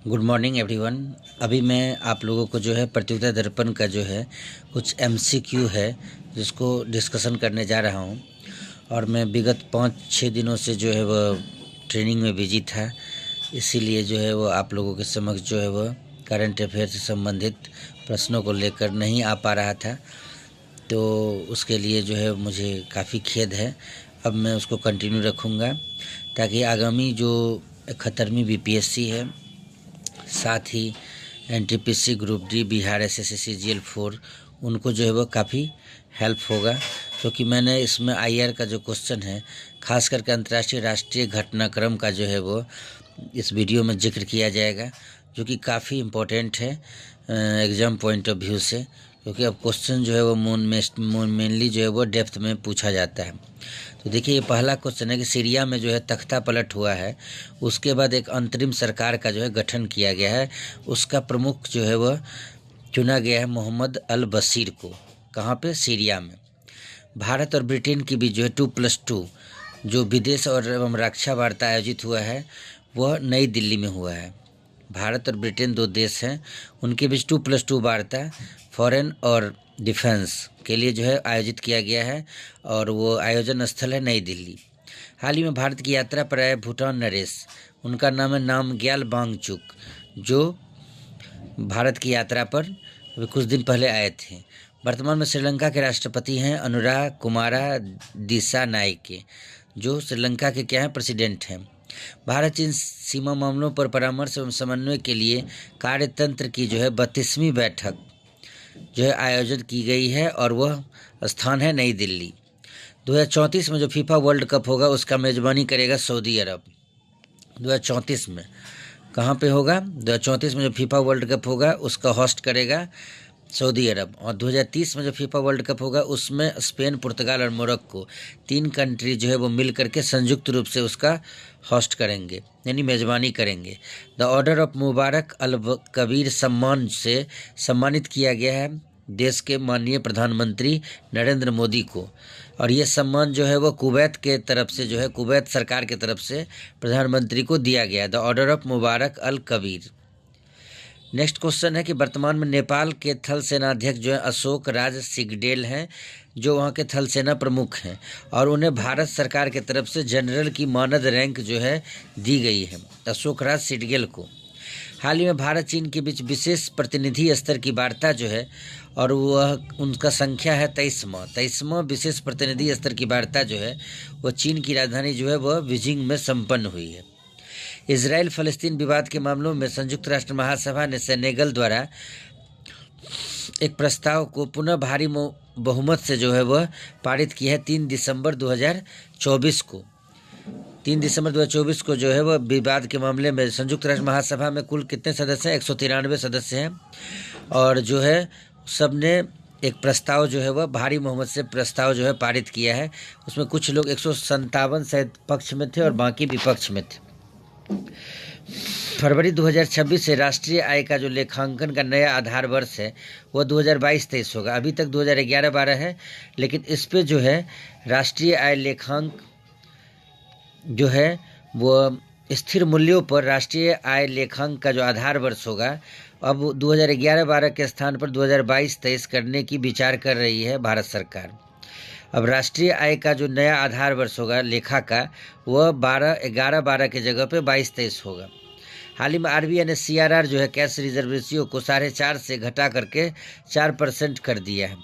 Good morning everyone. अभी मैं आप लोगों को जो है प्रतियोगिता दर्पण का जो है कुछ एमसीक्यू है जिसको डिस्कशन करने जा रहा हूँ। और मैं विगत 5-6 दिनों से जो है वह ट्रेनिंग में बिजी था, इसीलिए जो है वो आप लोगों के समक्ष जो है वह करंट अफेयर से संबंधित प्रश्नों को लेकर नहीं आ पा रहा था। तो उसके लिए जो है मुझे काफ़ी खेद है। अब मैं उसको कंटिन्यू रखूँगा ताकि आगामी जो 71वीं बीपीएससी है, साथ ही NTPC group D, Bihar SSC GL 4, उनको जो है वो काफ़ी हेल्प होगा। क्योंकि मैंने इसमें आईआर का जो क्वेश्चन है, खास करके अंतर्राष्ट्रीय राष्ट्रीय घटनाक्रम का जो है वो इस वीडियो में जिक्र किया जाएगा, जो कि काफ़ी इम्पोर्टेंट है एग्ज़ाम पॉइंट ऑफ व्यू से। क्योंकि अब क्वेश्चन जो है वो मेनली जो है वो डेप्थ में पूछा जाता है। तो देखिए, ये पहला क्वेश्चन है कि सीरिया में जो है तख्ता पलट हुआ है, उसके बाद एक अंतरिम सरकार का जो है गठन किया गया है। उसका प्रमुख जो है वह चुना गया है मोहम्मद अल बशीर को। कहाँ पे? सीरिया में। भारत और ब्रिटेन के बीच जो है 2+2 जो विदेश और एवं रक्षा वार्ता आयोजित हुआ है, वह नई दिल्ली में हुआ है। भारत और ब्रिटेन दो देश हैं, उनके बीच 2+2 वार्ता फॉरेन और डिफेंस के लिए जो है आयोजित किया गया है, और वो आयोजन स्थल है नई दिल्ली। हाल ही में भारत की यात्रा पर आए भूटान नरेश, उनका नाम है नामग्याल वांगचुक, जो भारत की यात्रा पर अभी कुछ दिन पहले आए थे। वर्तमान में श्रीलंका के राष्ट्रपति हैं अनुरा कुमारा दिसानायके, जो श्रीलंका के क्या हैं, प्रेसिडेंट हैं। भारत चीन सीमा मामलों पर परामर्श एवं समन्वय के लिए कार्यतंत्र की जो है 32वीं बैठक जो है आयोजित की गई है, और वह स्थान है नई दिल्ली। 2034 में जो फीफा वर्ल्ड कप होगा उसका मेज़बानी करेगा सऊदी अरब। 2034 में कहाँ पे होगा? 2034 में जो फीफा वर्ल्ड कप होगा उसका होस्ट करेगा सऊदी अरब। और 2030 में जो फीफा वर्ल्ड कप होगा उसमें स्पेन, पुर्तगाल और मोरक्को, 3 कंट्री जो है वो मिल करके संयुक्त रूप से उसका होस्ट करेंगे, यानी मेज़बानी करेंगे। The order of Mubarak Al Kabir सम्मान से सम्मानित किया गया है देश के माननीय प्रधानमंत्री नरेंद्र मोदी को, और ये सम्मान जो है वो कुवैत के तरफ से जो है, कुवैत सरकार के तरफ से प्रधानमंत्री को दिया गया, the order of Mubarak Al Kabir. Next question है कि वर्तमान में नेपाल के थल सेनाध्यक्ष जो है अशोक राज सिगडेल हैं, जो वहाँ के थल सेना प्रमुख हैं, और उन्हें भारत सरकार के तरफ से जनरल की मानद रैंक जो है दी गई है अशोक राज सिगडेल को। हाल ही में भारत चीन के बीच विशेष प्रतिनिधि स्तर की वार्ता जो है, और वह उनका संख्या है 23वां विशेष प्रतिनिधि स्तर की वार्ता जो है वह चीन की राजधानी जो है वह बीजिंग में संपन्न हुई है। इजराइल फ़लस्तीन विवाद के मामलों में संयुक्त राष्ट्र महासभा ने सेनेगल द्वारा एक प्रस्ताव को पुनः भारी बहुमत से जो है वह पारित किया है 3 दिसंबर 2024 को। 3 दिसंबर 2024 को जो है वह विवाद के मामले में संयुक्त राष्ट्र महासभा में कुल कितने सदस्य हैं? 193 सदस्य हैं, और जो है सबने एक प्रस्ताव जो है वह भारी बहुमत से प्रस्ताव जो है पारित किया है। उसमें कुछ लोग 157 शायद पक्ष में थे और बाकी विपक्ष में थे। फरवरी 2026 से राष्ट्रीय आय का जो लेखांकन का नया आधार वर्ष है वह 2022-23 होगा। अभी तक 2011-12 है, लेकिन इस पे जो है राष्ट्रीय आय लेखांक जो है वो स्थिर मूल्यों पर राष्ट्रीय आय लेखांक का जो आधार वर्ष होगा, अब 2011-12 के स्थान पर 2022-23 करने की विचार कर रही है भारत सरकार। अब राष्ट्रीय आय का जो नया आधार वर्ष होगा लेखा का, वह 11-12 के जगह पे 22-23 होगा। हाल ही में आरबीआई ने सीआरआर जो है कैश रिजर्व रेशियो को 4.5 से घटा करके 4% कर दिया है।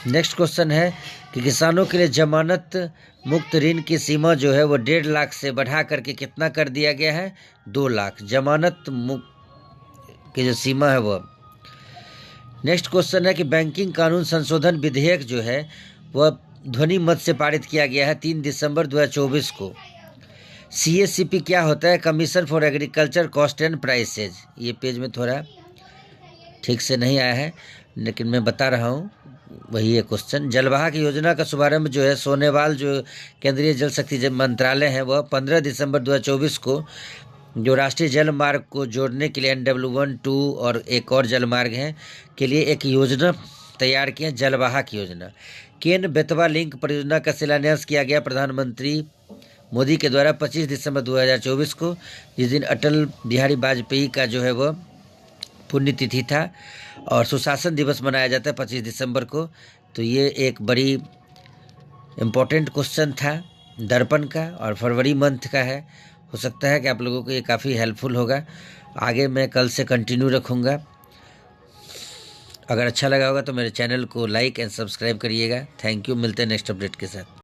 नेक्स्ट क्वेश्चन है कि किसानों के लिए जमानत मुक्त ऋण की सीमा जो है वो 1.5 लाख से बढ़ा करके कितना कर दिया गया है? 2 लाख जमानत मुक्त की जो सीमा है वह। नेक्स्ट क्वेश्चन है कि बैंकिंग कानून संशोधन विधेयक जो है वह ध्वनि मत से पारित किया गया है 3 दिसंबर 2024 को। CACP क्या होता है? Commission for agriculture cost and prices. ये पेज में थोड़ा ठीक से नहीं आया है, लेकिन मैं बता रहा हूँ, वही है क्वेश्चन। जलवाहक योजना का शुभारंभ जो है सोनेवाल जो केंद्रीय जल शक्ति मंत्रालय है वह 15 दिसंबर 2024 को जो राष्ट्रीय जल मार्ग को जोड़ने के लिए NW1, 2 और एक और जल मार्ग हैं के लिए एक योजना तैयार की है, जलवाहक योजना। केन बेतवा लिंक परियोजना का शिलान्यास किया गया प्रधानमंत्री मोदी के द्वारा 25 दिसंबर 2024 को, जिस दिन अटल बिहारी वाजपेयी का जो है वो पुण्यतिथि था और सुशासन दिवस मनाया जाता है 25 दिसंबर को। तो ये एक बड़ी इम्पोर्टेंट क्वेश्चन था दर्पण का और फरवरी मंथ का है। हो सकता है कि आप लोगों को ये काफ़ी हेल्पफुल होगा। आगे मैं कल से कंटिन्यू रखूँगा। अगर अच्छा लगा होगा तो मेरे चैनल को लाइक एंड सब्सक्राइब करिएगा। Thank you. मिलते हैं नेक्स्ट अपडेट के साथ।